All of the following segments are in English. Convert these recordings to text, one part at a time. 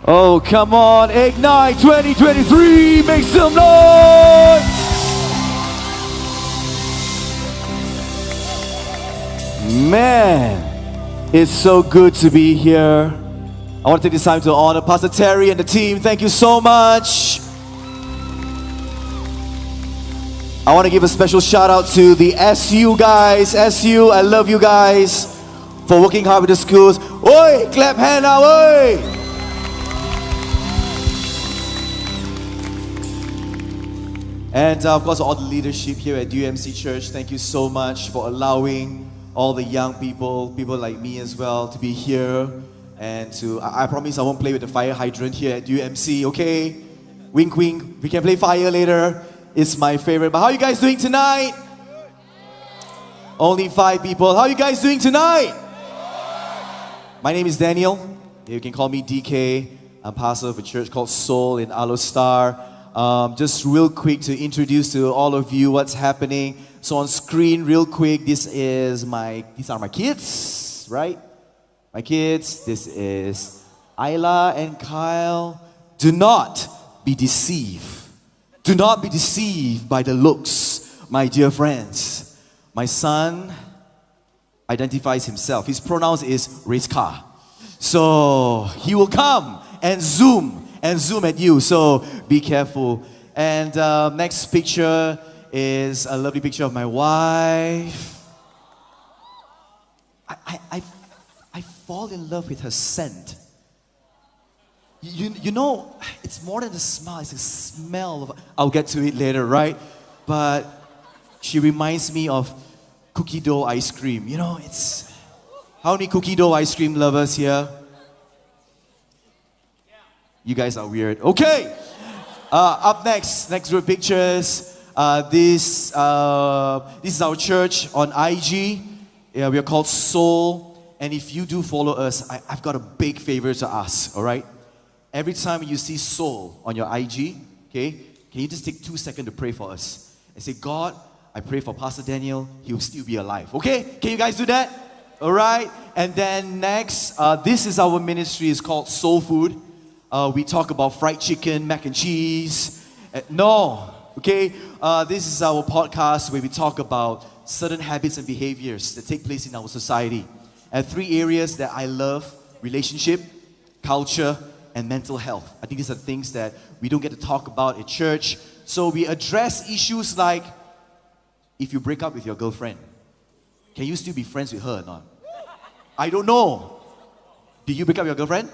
Oh, come on, Ignite 2023, make some noise! Man, it's so good to be here. I want to take this time to honor Pastor Terry and the team. Thank you so much. I want to give a special shout out to the SU guys. SU, I love you guys for working hard with the schools. Oi, clap hand now, oi! And of course, all the leadership here at UMC Church, thank you so much for allowing all the young people like me as well, to be here. And I promise I won't play with the fire hydrant here at UMC, okay? Wink, wink. We can play fire later. It's my favorite. But how are you guys doing tonight? Only 5 people. How are you guys doing tonight? My name is Daniel. You can call me DK. I'm pastor of a church called Soul in Alostar. Just real quick to introduce to all of you what's happening. So on screen, real quick, these are my kids, right? My kids. This is Isla and Kyle. Do not be deceived. Do not be deceived by the looks, my dear friends. My son identifies himself. His pronouns is race car. So he will come and zoom at you, so be careful. And next picture is a lovely picture of my wife. I fall in love with her scent. You know, it's more than a smell, it's a smell. I'll get to it later, right? But she reminds me of cookie dough ice cream. You know, it's... How many cookie dough ice cream lovers here? You guys are weird. Okay. Up next group pictures. This is our church on IG. Yeah, we are called Soul. And if you do follow us, I've got a big favor to ask. All right. Every time you see Soul on your IG, okay, can you just take 2 seconds to pray for us and say, God, I pray for Pastor Daniel. He will still be alive. Okay. Can you guys do that? All right. And then next, this is our ministry. It's called Soul Food. We talk about fried chicken, mac and cheese. No, okay? This is our podcast where we talk about certain habits and behaviors that take place in our society. And 3 areas that I love: relationship, culture, and mental health. I think these are things that we don't get to talk about at church. So we address issues like, if you break up with your girlfriend, can you still be friends with her or not? I don't know. Did you break up with your girlfriend?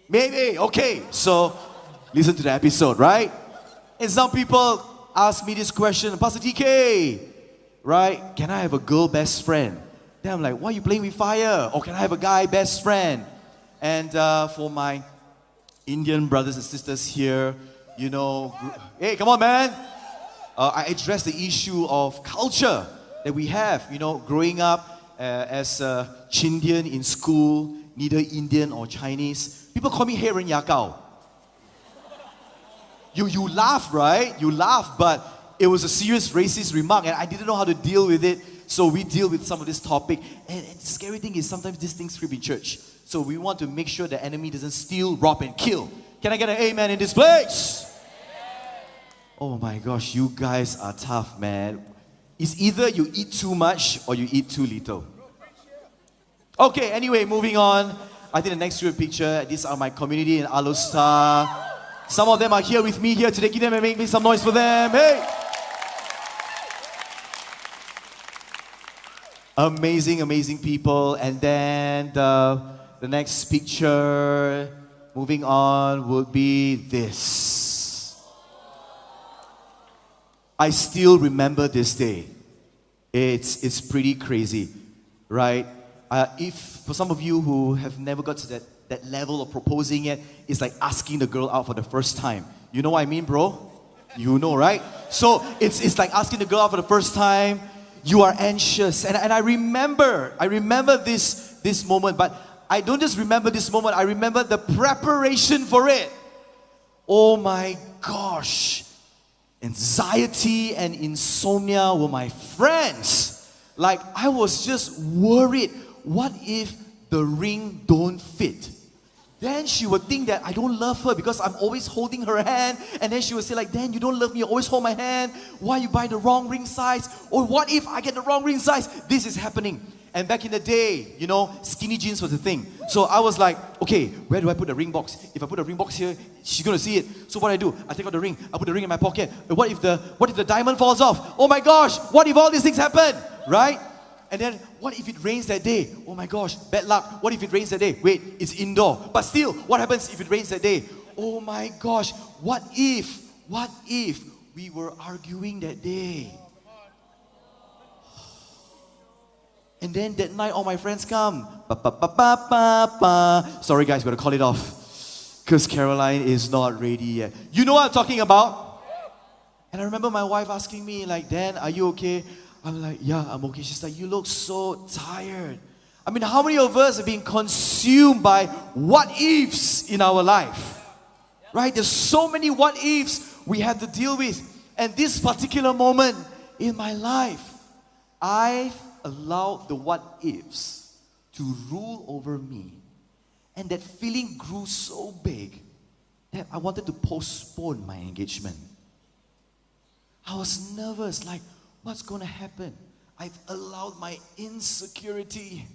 Maybe, okay. So, listen to the episode, right? And some people ask me this question, Pastor TK, right? Can I have a girl best friend? Then I'm like, why are you playing with fire? Or can I have a guy best friend? And for my Indian brothers and sisters here, you know, hey, come on, man. I address the issue of culture that we have, you know, growing up as a Chindian in school, neither Indian or Chinese. People call me 黑人牙膏. You laugh, right? You laugh, but it was a serious racist remark and I didn't know how to deal with it. So we deal with some of this topic. And the scary thing is sometimes these things creep in church. So we want to make sure the enemy doesn't steal, rob, and kill. Can I get an amen in this place? Oh my gosh, you guys are tough, man. It's either you eat too much or you eat too little. Okay, anyway, moving on. I think the next group picture, these are my community in Alostar. Some of them are here with me here today. Give them and make me some noise for them. Hey! Amazing, amazing people. And then the next picture, moving on, would be this. I still remember this day. It's pretty crazy, right? If for some of you who have never got to that level of proposing yet, it's like asking the girl out for the first time. You know what I mean, bro? You know, right? So it's like asking the girl out for the first time. You are anxious, and I remember this moment, but I don't just remember this moment. I remember the preparation for it. Oh my gosh, anxiety and insomnia were my friends. Like I was just worried. What if the ring don't fit? then she would think that I don't love her because I'm always holding her hand. And then she would say like, Dan, you don't love me, you always hold my hand. Why you buy the wrong ring size? Or what if I get the wrong ring size? This is happening. And back in the day, you know, skinny jeans was a thing. So I was like, okay, where do I put the ring box? If I put the ring box here, she's going to see it. So what I do, I take out the ring, I put the ring in my pocket. What if the diamond falls off? Oh my gosh, what if all these things happen? Right? And then, what if it rains that day? Oh my gosh, bad luck. What if it rains that day? Wait, it's indoor. But still, what happens if it rains that day? Oh my gosh, what if we were arguing that day? And then that night, all my friends come. Sorry guys, we're gonna call it off. Because Caroline is not ready yet. You know what I'm talking about? And I remember my wife asking me, like, Dan, are you okay? I'm like, yeah, I'm okay. She's like, you look so tired. I mean, how many of us are being consumed by what ifs in our life? Right? There's so many what ifs we have to deal with. And this particular moment in my life, I've allowed the what ifs to rule over me. And that feeling grew so big that I wanted to postpone my engagement. I was nervous, like, what's going to happen? I've allowed my insecurity,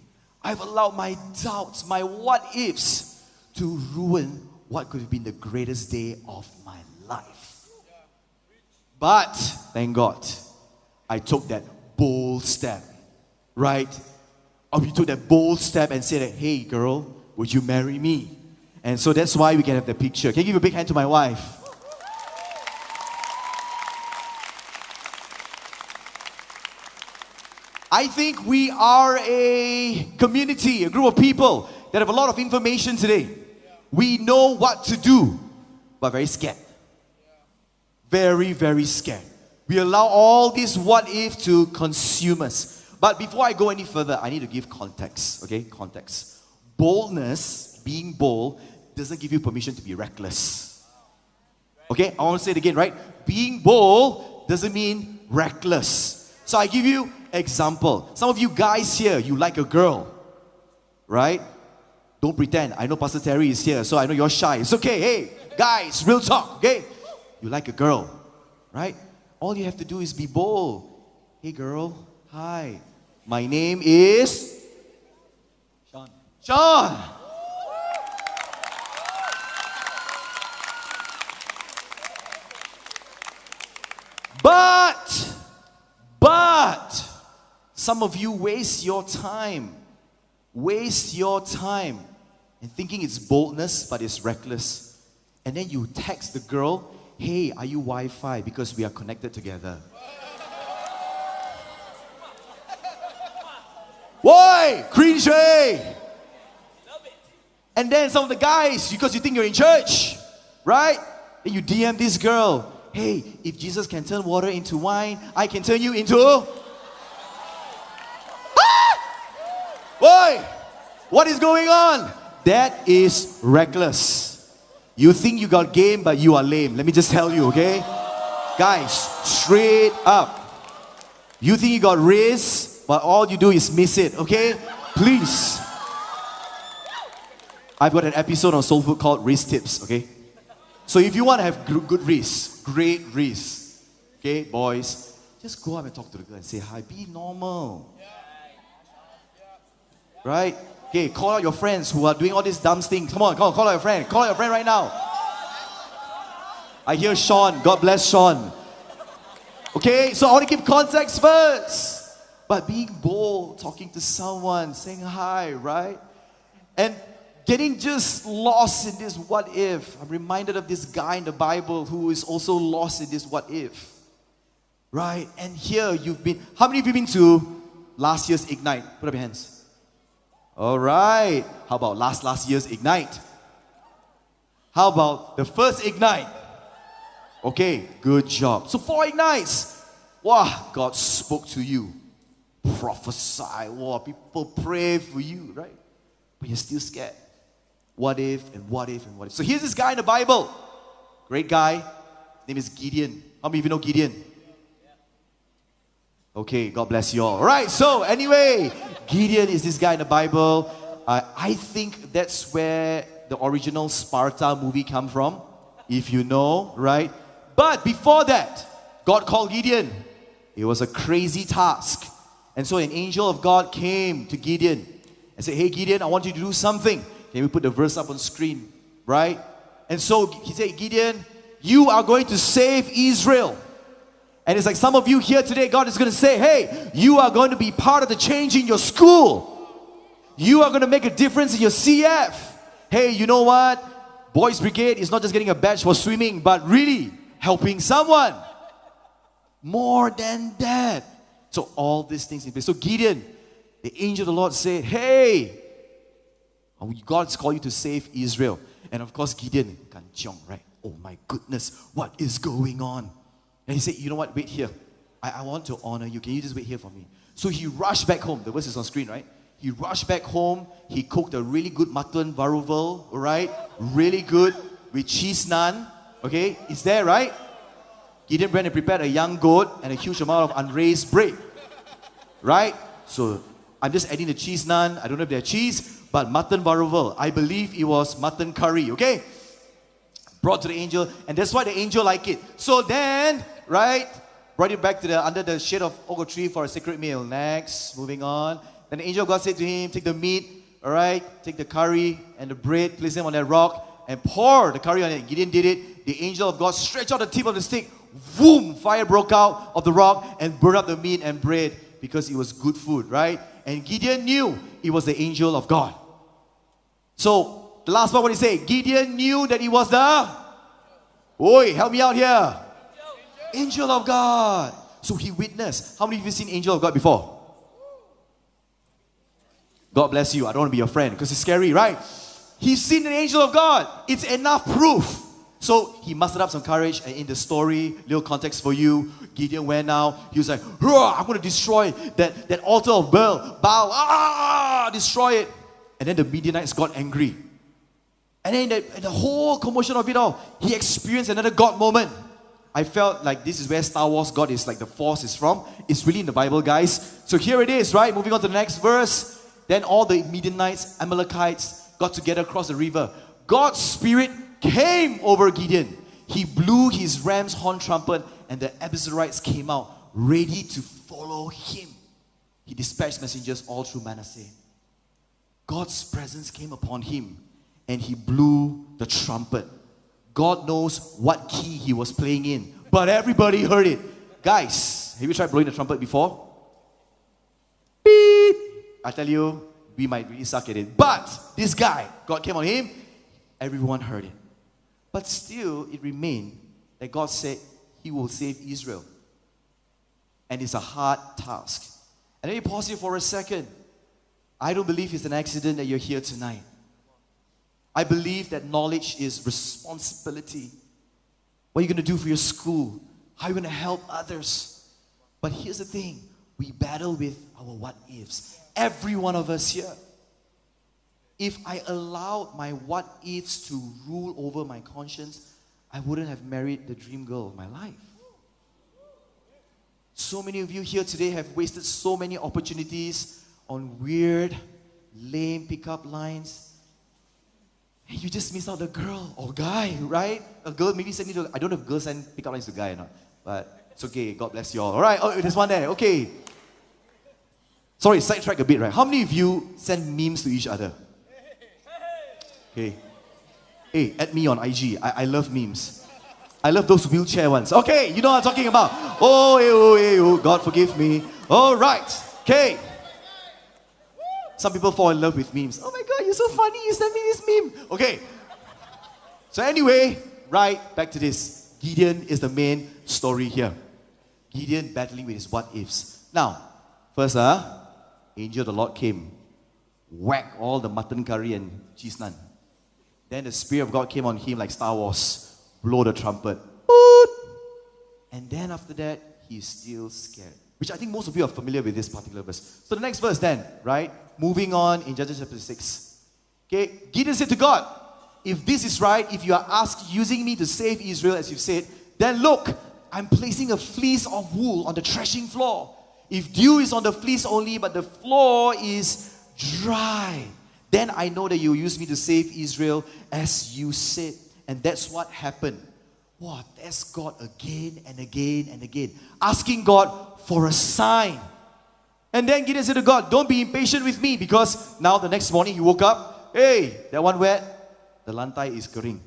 I've allowed my doubts, my what ifs to ruin what could have been the greatest day of my life. But, thank God, I took that bold step, right? We took that bold step and said, hey girl, would you marry me? And so that's why we can have the picture. Can you give a big hand to my wife? I think we are a community, a group of people that have a lot of information today. We know what to do, but very scared. Very, very scared. We allow all this what if to consume us. But before I go any further, I need to give context, okay? Context. Boldness, being bold, doesn't give you permission to be reckless. Okay? I want to say it again, right? Being bold doesn't mean reckless. So I give you example. Some of you guys here, you like a girl, right? Don't pretend. I know Pastor Terry is here, so I know you're shy. It's okay. Hey, guys, real talk, okay? You like a girl, right? All you have to do is be bold. Hey, girl. Hi. My name is Sean. Sean. But some of you waste your time in thinking it's boldness, but it's reckless. And then you text the girl, hey, are you Wi-Fi? Because we are connected together. Why? Cringe, eh? And then some of the guys, because you think you're in church, right? Then you DM this girl, hey, if Jesus can turn water into wine, I can turn you into... Why? What is going on? That is reckless. You think you got game, but you are lame. Let me just tell you, okay? Guys, straight up. You think you got riz, but all you do is miss it, okay? Please. I've got an episode on Soul Food called Riz Tips, okay? So if you want to have good riz, great riz, okay, boys, just go up and talk to the girl and say hi. Be normal. Right? Okay, call out your friends who are doing all these dumb things. Come on, call out your friend. Call out your friend right now. I hear Sean. God bless Sean. Okay, so I want to give context first. But being bold, talking to someone, saying hi, right? And getting just lost in this what if. I'm reminded of this guy in the Bible who is also lost in this what if. Right? And here you've been, how many of you been to last year's Ignite? Put up your hands. All right. How about last year's Ignite? How about the first Ignite? Okay, good job. So 4 Ignites. Wow, God spoke to you. Prophesy. Wow, people pray for you, right? But you're still scared. What if and what if and what if. So here's this guy in the Bible. Great guy. His name is Gideon. How many of you know Gideon? Okay, God bless you all. All right, so anyway, Gideon is this guy in the Bible. I think that's where the original Sparta movie come from? If you know, right? But before that, God called Gideon. It was a crazy task. And so an angel of God came to Gideon and said, hey Gideon, I want you to do something. Can we put the verse up on screen, right? And so he said, Gideon, you are going to save Israel. And it's like some of you here today, God is going to say, hey, you are going to be part of the change in your school. You are going to make a difference in your CF. Hey, you know what? Boys Brigade is not just getting a badge for swimming, but really helping someone. More than that. So all these things in place. So Gideon, the angel of the Lord said, hey, God's called you to save Israel. And of course Gideon, kanchong, right? Oh my goodness, what is going on? And he said, you know what, wait here. I want to honor you. Can you just wait here for me? So he rushed back home. The verse is on screen, right? He rushed back home. He cooked a really good mutton varuval, right? Really good with cheese naan. Okay, it's there, right? Gideon went and prepared a young goat and a huge amount of unraised bread. Right? So I'm just adding the cheese naan. I don't know if they're cheese, but mutton varuval. I believe it was mutton curry, okay? Brought to the angel, and that's why the angel liked it. So then, right, brought it back to under the shade of oak tree for a secret meal. Next, moving on. Then the angel of God said to him, take the meat, all right, take the curry and the bread, place them on that rock, and pour the curry on it. Gideon did it. The angel of God stretched out the tip of the stick. Boom! Fire broke out of the rock and burned up the meat and bread because it was good food, right? And Gideon knew it was the angel of God. So, the last part, what did he say? Gideon knew that he was the... Oi, help me out here. Angel of God. So he witnessed. How many of you have seen angel of God before? God bless you. I don't want to be your friend because it's scary, right? He's seen an angel of God. It's enough proof. So he mustered up some courage, and in the story, little context for you, Gideon went out. He was like, I'm going to destroy that altar of Baal. Destroy it. And then the Midianites got angry. And then the whole commotion of it all, he experienced another God moment. I felt like this is where Star Wars God is like the Force is from. It's really in the Bible, guys. So here it is, right? Moving on to the next verse. Then all the Midianites, Amalekites got together across the river. God's spirit came over Gideon. He blew his ram's horn trumpet, and the Abiezrites came out ready to follow him. He dispatched messengers all through Manasseh. God's presence came upon him, and he blew the trumpet. God knows what key he was playing in, but everybody heard it. Guys, have you tried blowing the trumpet before? Beep! I tell you, we might really suck at it. But this guy, God came on him, everyone heard it. But still, it remained that God said he will save Israel. And it's a hard task. And let me pause here for a second. I don't believe it's an accident that you're here tonight. I believe that knowledge is responsibility. What are you going to do for your school? How are you going to help others? But here's the thing. We battle with our what ifs. Every one of us here. If I allowed my what ifs to rule over my conscience, I wouldn't have married the dream girl of my life. So many of you here today have wasted so many opportunities on weird, lame pickup lines. And you just miss out the girl or guy, right? A girl maybe send you to, I don't know if girls send pickup lines to guy or not, but it's okay, God bless you all. Alright, oh, there's one there, okay. Sorry, sidetrack a bit, right? How many of you send memes to each other? Okay. Hey, add me on IG. I love memes. I love those wheelchair ones. Okay, you know what I'm talking about. Oh, God forgive me. Alright, okay. Some people fall in love with memes. Oh my God, you're so funny, you sent me this meme. Okay. So anyway, right, back to this. Gideon is the main story here. Gideon battling with his what ifs. Now, first, angel of the Lord came. Whack all the mutton curry and cheese naan. Then the Spirit of God came on him like Star Wars. Blow the trumpet. And then after that, he's still scared. Which I think most of you are familiar with this particular verse. So the next verse then, right? Moving on in Judges chapter 6. Okay, Gideon said to God, if this is right, if you are asked using me to save Israel as you've said, then look, I'm placing a fleece of wool on the threshing floor. If dew is on the fleece only, but the floor is dry, Then I know that you use me to save Israel as you said. And that's what happened. Wow, that's God again and again and again. Asking God for a sign. And then Gideon said to God, don't be impatient with me, because now the next morning he woke up. Hey, that one wet, the lantai is kering.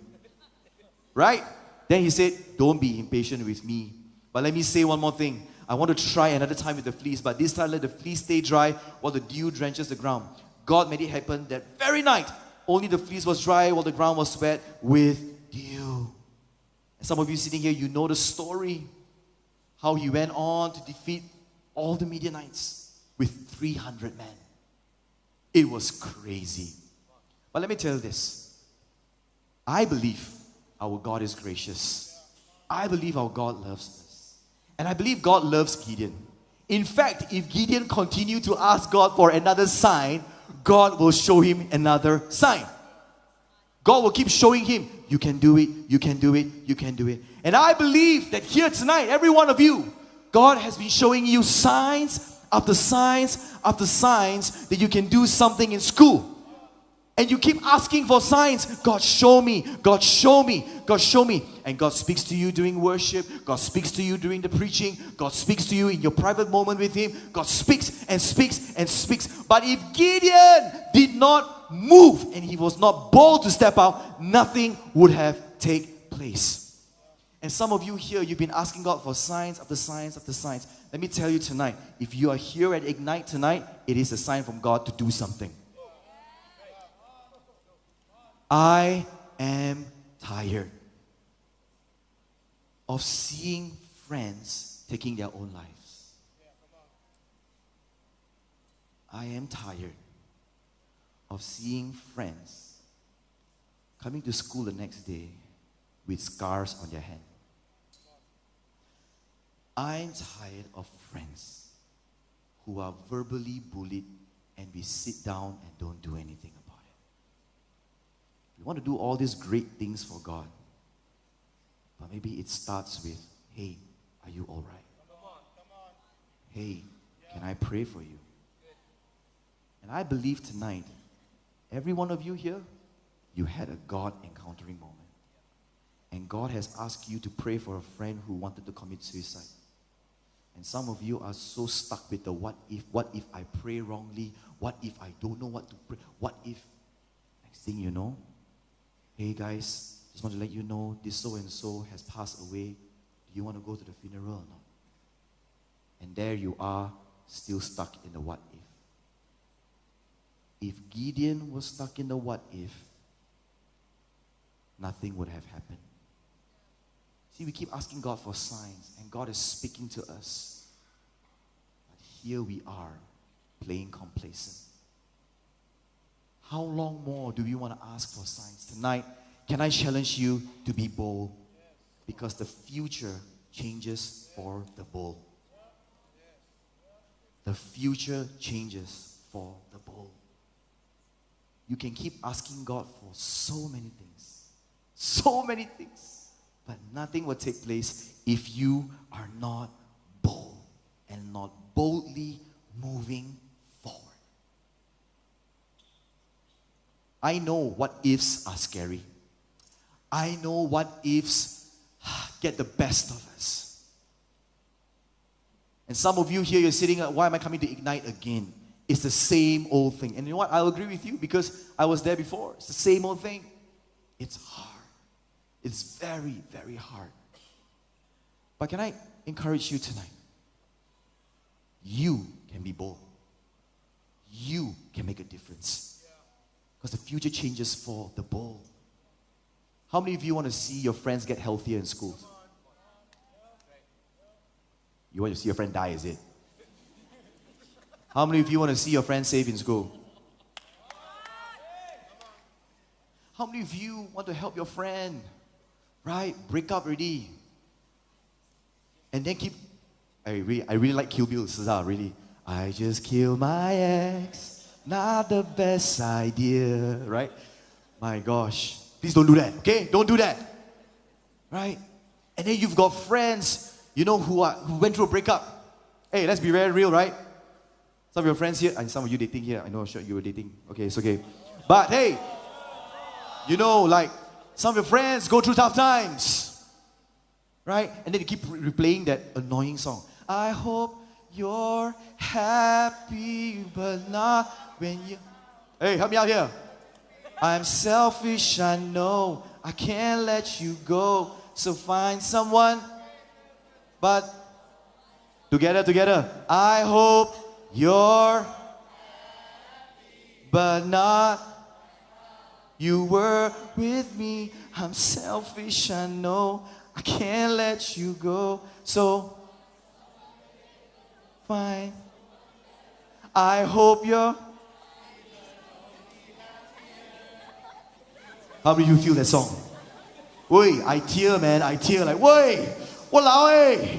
Right? Then he said, don't be impatient with me. But let me say one more thing. I want to try another time with the fleece, but this time let the fleece stay dry while the dew drenches the ground. God made it happen that very night. Only the fleece was dry while the ground was wet with dew. And some of you sitting here, you know the story. How he went on to defeat all the Midianites with 300 men. It was crazy. But let me tell you this. I believe our God is gracious. I believe our God loves us. And I believe God loves Gideon. In fact, if Gideon continued to ask God for another sign, God will show him another sign. God will keep showing him, you can do it, you can do it, you can do it. And I believe that here tonight, every one of you, God has been showing you signs after signs after signs that you can do something in school. And you keep asking for signs. God, show me. God, show me. God, show me. And God speaks to you during worship. God speaks to you during the preaching. God speaks to you in your private moment with Him. God speaks and speaks and speaks. But if Gideon did not move and he was not bold to step out, nothing would have taken place. And some of you here, you've been asking God for signs after signs after signs. Let me tell you tonight, if you are here at Ignite tonight, it is a sign from God to do something. I am tired of seeing friends taking their own lives. I am tired of seeing friends coming to school the next day with scars on their hand. I'm tired of friends who are verbally bullied and we sit down and don't do anything about it. We want to do all these great things for God. But maybe it starts with, hey, are you all right? Come on. Hey, can I pray for you? And I believe tonight, every one of you here, you had a God encountering moment. And God has asked you to pray for a friend who wanted to commit suicide. And some of you are so stuck with the what if I pray wrongly? What if I don't know what to pray? What if? Next thing you know, hey guys, just want to let you know this so-and-so has passed away. Do you want to go to the funeral or not? And there you are, still stuck in the what if. If Gideon was stuck in the what if, nothing would have happened. See, we keep asking God for signs, and God is speaking to us. But here we are, playing complacent. How long more do we want to ask for signs? Tonight, can I challenge you to be bold? Because the future changes for the bold. The future changes for the bold. You can keep asking God for so many things, but nothing will take place if you are not bold and not boldly moving forward. I know what ifs are scary. I know what ifs get the best of us. And some of you here, you're sitting, why am I coming to Ignite again? It's the same old thing. And you know what? I'll agree with you because I was there before. It's the same old thing. It's hard. It's very, very hard. But can I encourage you tonight? You can be bold. You can make a difference. Because the future changes for the bold. How many of you want to see your friends get healthier in school? You want to see your friend die, is it? How many of you want to see your friend safe in school? How many of you want to help your friend, right, break up already? And then keep, I really like Kill Bill, Cesar, really. I just killed my ex, not the best idea, right? My gosh, please don't do that, okay? Don't do that, right? And then you've got friends, you know, who went through a breakup. Hey, let's be very real, right? Some of your friends here, and some of you dating here, I know, sure you were dating. Okay, it's okay. But hey, you know, like some of your friends go through tough times, right? And then they keep replaying that annoying song. I hope you're happy, but not when you... Hey, help me out here. I'm selfish, I know. I can't let you go. So find someone. But together. I hope you're happy, but not. You were with me. I'm selfish, I know. I can't let you go. So fine. I hope you're... How many of you feel that song? Wait, I tear, man. I tear like, wait, walao eh.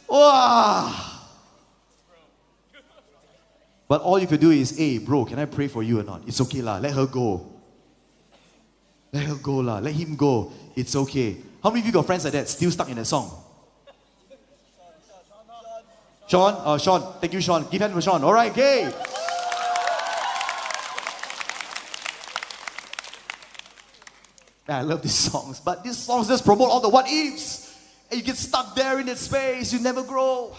Wow. But all you could do is, hey, bro, can I pray for you or not? It's okay lah. Let her go. Let her go lah. Let him go. It's okay. How many of you got friends like that still stuck in that song? Sean? Sean. Thank you, Sean. Give hand for Sean. All right, okay. I love these songs, but these songs just promote all the what ifs, and you get stuck there in that space. You never grow.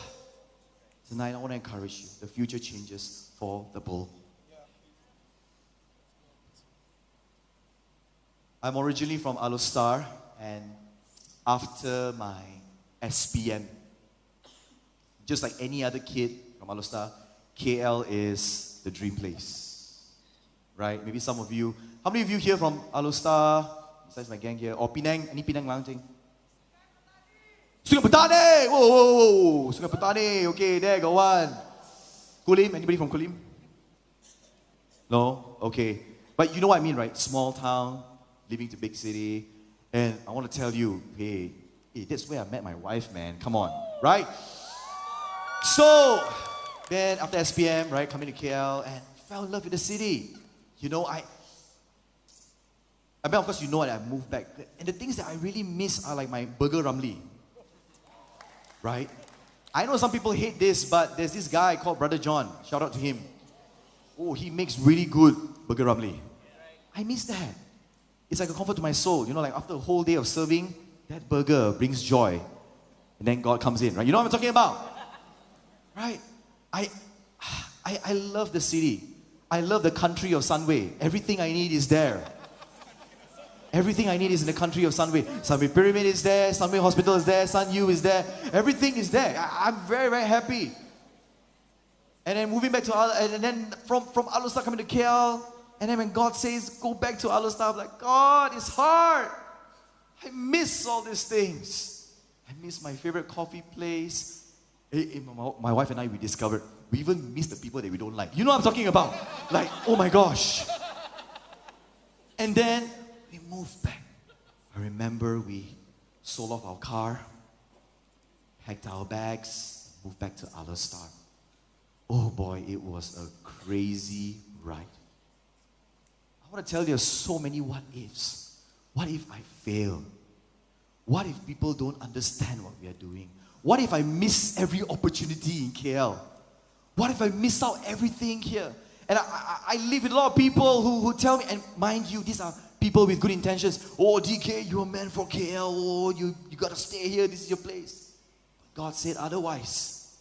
Tonight, I want to encourage you. The future changes for the bull. I'm originally from Alustar, and after my SPM, just like any other kid from Alustar, KL is the dream place, right? Maybe some of you. How many of you here from Alustar? Besides my gang here, or Penang, any Penang lounging? Sungai Petani! Whoa! Sungai Petani, okay, there, got one. Kulim, anybody from Kulim? No? Okay. But you know what I mean, right? Small town, living to big city. And I want to tell you, hey, that's where I met my wife, man. Come on, right? So, then after SPM, right, coming to KL and fell in love with the city. You know, I mean, of course, you know what, I moved back. And the things that I really miss are like my burger ramli. Right? I know some people hate this, but there's this guy called Brother John. Shout out to him. Oh, he makes really good burger ramli. I miss that. It's like a comfort to my soul. You know, like after a whole day of serving, that burger brings joy. And then God comes in, right? You know what I'm talking about? Right? I love the city. I love the country of Sunway. Everything I need is there. Everything I need is in the country of Sunway. Sunway Pyramid is there, Sunway Hospital is there, Sun U is there. Everything is there. I'm very, very happy. And then moving back to and then from Alustar coming to KL, and then when God says, go back to Alustar, I'm like, God, it's hard. I miss all these things. I miss my favorite coffee place. My wife and I, we discovered, we even miss the people that we don't like. You know what I'm talking about? Like, oh my gosh. And then we moved back. I remember we sold off our car, packed our bags, moved back to Alustar. Oh boy, it was a crazy ride. I want to tell you so many what ifs. What if I fail? What if people don't understand what we are doing? What if I miss every opportunity in KL? What if I miss out everything here? And I live with a lot of people who tell me, and mind you, these are people with good intentions. Oh, DK, you're a man for KL. Oh, you got to stay here. This is your place. But God said otherwise.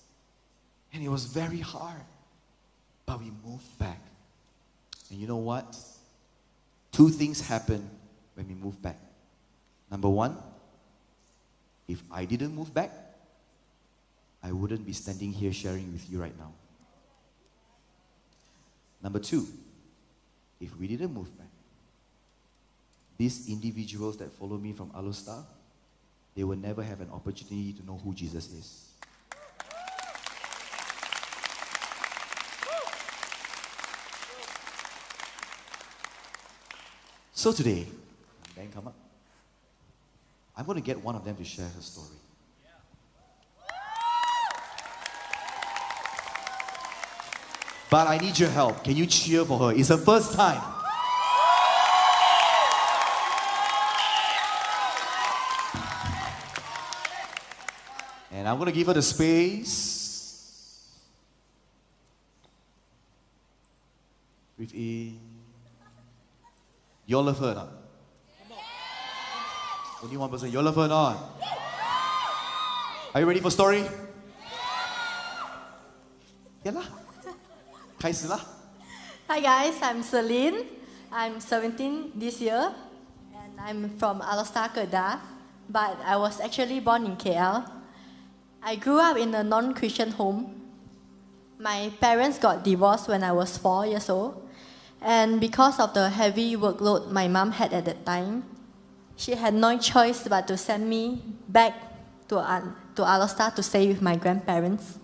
And it was very hard. But we moved back. And you know what? Two things happened when we moved back. Number one, if I didn't move back, I wouldn't be standing here sharing with you right now. Number two, if we didn't move back, these individuals that follow me from Alustar, they will never have an opportunity to know who Jesus is. So today, Ben, come up. I'm going to get one of them to share her story. But I need your help. Can you cheer for her? It's her first time. And I'm going to give her the space. Breathe in. You all love her or not? Only one person. You all love her or not? Are you ready for story? Yeah lah. 开始啦. Hi guys, I'm Celine. I'm 17 this year and I'm from Alostar, Kedah, but I was actually born in KL. I grew up in a non-Christian home. My parents got divorced when I was 4 years old, and because of the heavy workload my mom had at that time, she had no choice but to send me back to Alostar to stay with my grandparents.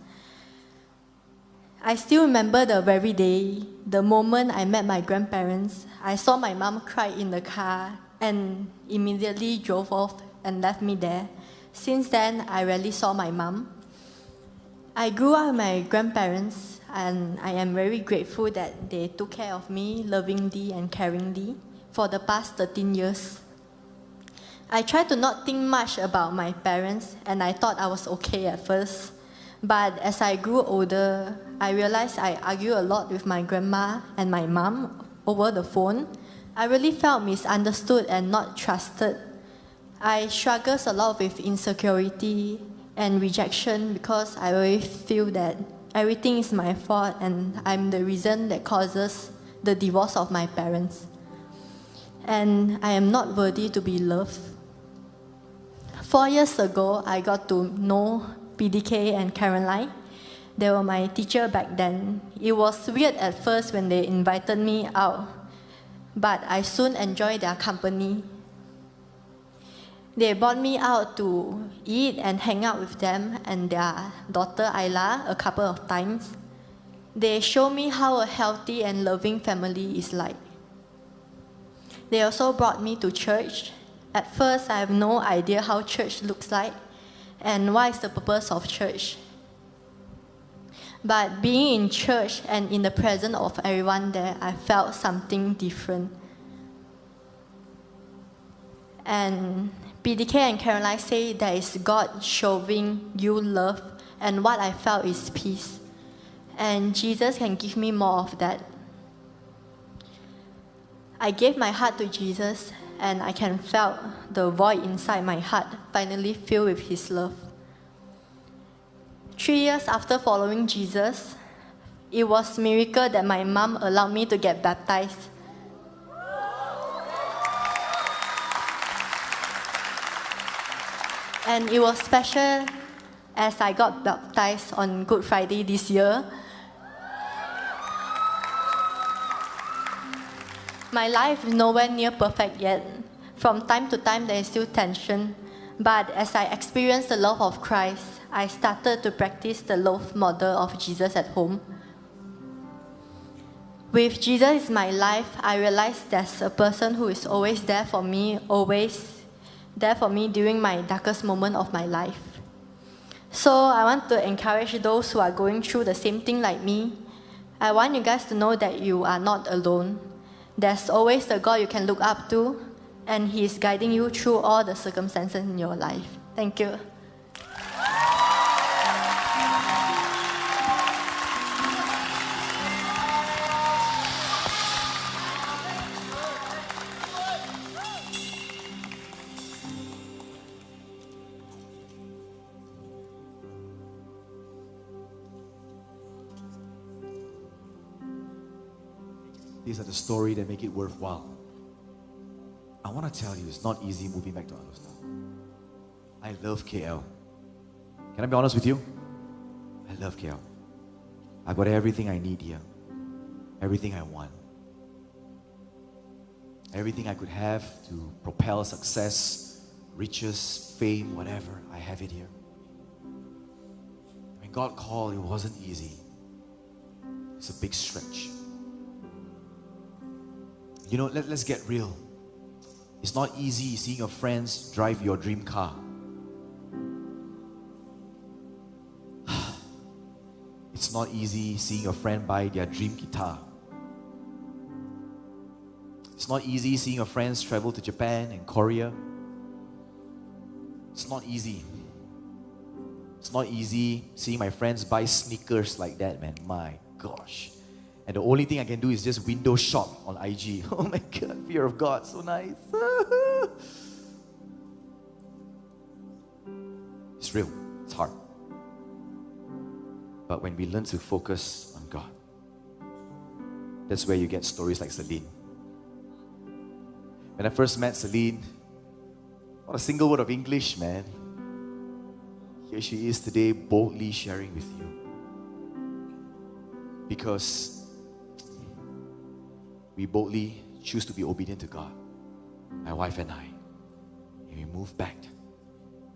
I still remember the very day, the moment I met my grandparents. I saw my mom cry in the car and immediately drove off and left me there. Since then, I rarely saw my mom. I grew up with my grandparents, and I am very grateful that they took care of me lovingly and caringly for the past 13 years. I tried to not think much about my parents, and I thought I was okay at first. But as I grew older, I realized I argued a lot with my grandma and my mom over the phone. I really felt misunderstood and not trusted. I struggled a lot with insecurity and rejection because I always feel that everything is my fault and I'm the reason that causes the divorce of my parents. And I am not worthy to be loved. 4 years ago, I got to know PDK and Caroline. They were my teacher back then. It was weird at first when they invited me out, but I soon enjoyed their company. They brought me out to eat and hang out with them and their daughter Ayla a couple of times. They showed me how a healthy and loving family is like. They also brought me to church. At first, I have no idea how church looks like and what is the purpose of church. But being in church and in the presence of everyone there, I felt something different. And PDK and Caroline say that is God showing you love, and what I felt is peace. And Jesus can give me more of that. I gave my heart to Jesus, and I can feel the void inside my heart finally filled with His love. 3 years after following Jesus, it was a miracle that my mom allowed me to get baptized. And it was special as I got baptized on Good Friday this year. My life is nowhere near perfect yet. From time to time, there is still tension. But as I experienced the love of Christ, I started to practice the love model of Jesus at home. With Jesus in my life, I realized there's a person who is always there for me, always there for me during my darkest moment of my life. So I want to encourage those who are going through the same thing like me. I want you guys to know that you are not alone. There's always the God you can look up to, and He is guiding you through all the circumstances in your life. Thank you. These are the stories that make it worthwhile. I want to tell you, it's not easy moving back to Alostar. I love KL. Can I be honest with you? I love KL. I got everything I need here. Everything I want. Everything I could have to propel success, riches, fame, whatever. I have it here. When God called, it wasn't easy. It's a big stretch. You know, let's get real. It's not easy seeing your friends drive your dream car. It's not easy seeing your friend buy their dream guitar. It's not easy seeing your friends travel to Japan and Korea. It's not easy. It's not easy seeing my friends buy sneakers like that, man. My gosh. And the only thing I can do is just window shop on IG. Oh my God, fear of God, so nice. It's real, it's hard. But when we learn to focus on God, that's where you get stories like Celine. When I first met Celine, not a single word of English, man. Here she is today, boldly sharing with you. Because we boldly choose to be obedient to God, my wife and I. And we moved back.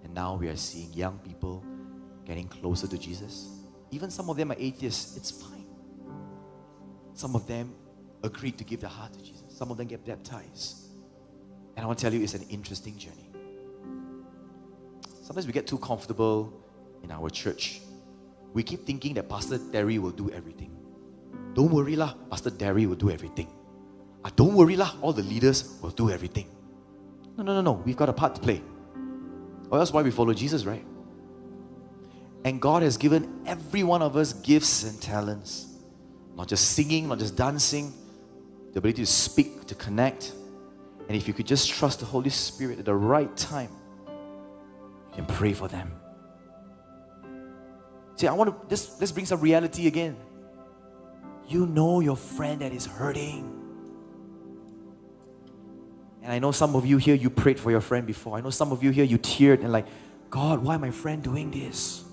And now we are seeing young people getting closer to Jesus. Even some of them are atheists. It's fine. Some of them agreed to give their heart to Jesus. Some of them get baptized. And I want to tell you, it's an interesting journey. Sometimes we get too comfortable in our church. We keep thinking that Pastor Terry will do everything. Don't worry lah, Pastor Terry will do everything. Don't worry lah, all the leaders will do everything. No. We've got a part to play. Or that's why we follow Jesus, right? And God has given every one of us gifts and talents. Not just singing, not just dancing, the ability to speak, to connect. And if you could just trust the Holy Spirit at the right time, you can pray for them. See, let's bring some reality again. You know your friend that is hurting. And I know some of you here, you prayed for your friend before. I know some of you here, you teared and like, God, why my friend doing this?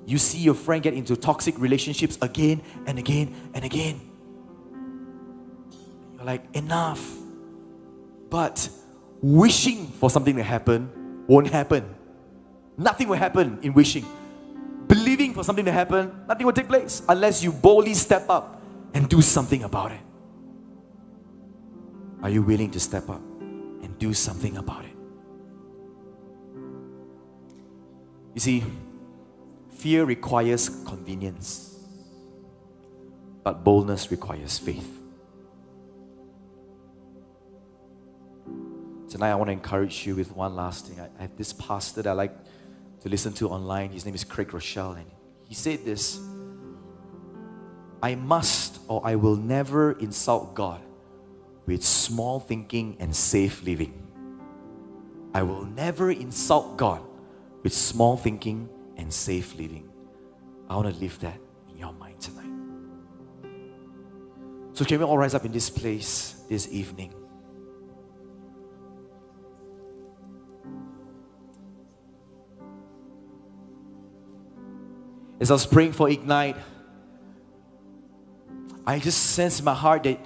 You see your friend get into toxic relationships again and again and again. You're like, enough. But wishing for something to happen won't happen. Nothing will happen in wishing. Believing for something to happen, nothing will take place unless you boldly step up and do something about it. Are you willing to step up and do something about it? You see, fear requires convenience, but boldness requires faith. Tonight I want to encourage you with one last thing. I have this pastor that I like to listen to online. His name is Craig Rochelle, and he said this: I must or I will never insult God with small thinking and safe living. I will never insult God with small thinking and safe living. I want to leave that in your mind tonight. So can we all rise up in this place this evening? As I was praying for Ignite, I just sense in my heart that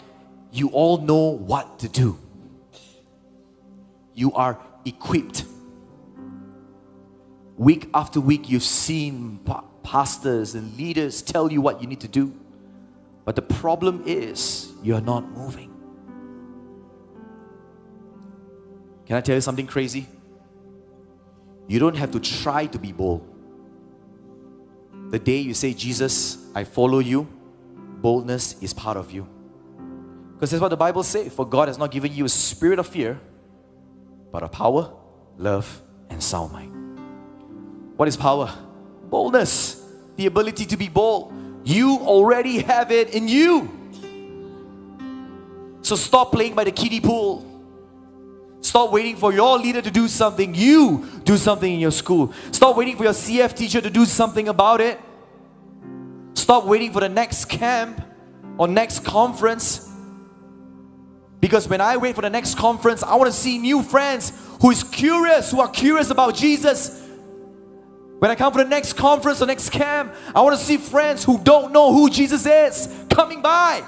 you all know what to do. You are equipped. Week after week, you've seen pastors and leaders tell you what you need to do. But the problem is, you're not moving. Can I tell you something crazy? You don't have to try to be bold. The day you say, Jesus, I follow you, boldness is part of you. Because that's what the Bible says. For God has not given you a spirit of fear, but of power, love, and sound mind. What is power? Boldness. The ability to be bold. You already have it in you. So stop playing by the kiddie pool. Stop waiting for your leader to do something. You do something in your school. Stop waiting for your CF teacher to do something about it. Stop waiting for the next camp or next conference. Because when I wait for the next conference, I want to see new friends who are curious about Jesus. When I come for the next conference or next camp, I want to see friends who don't know who Jesus is coming by.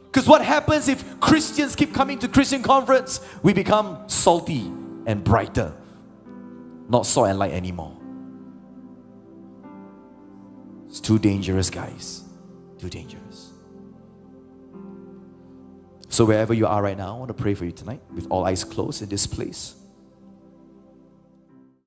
Because what happens if Christians keep coming to Christian conference? We become salty and brighter. Not salt and light anymore. It's too dangerous, guys. Too dangerous. So wherever you are right now, I want to pray for you tonight with all eyes closed in this place.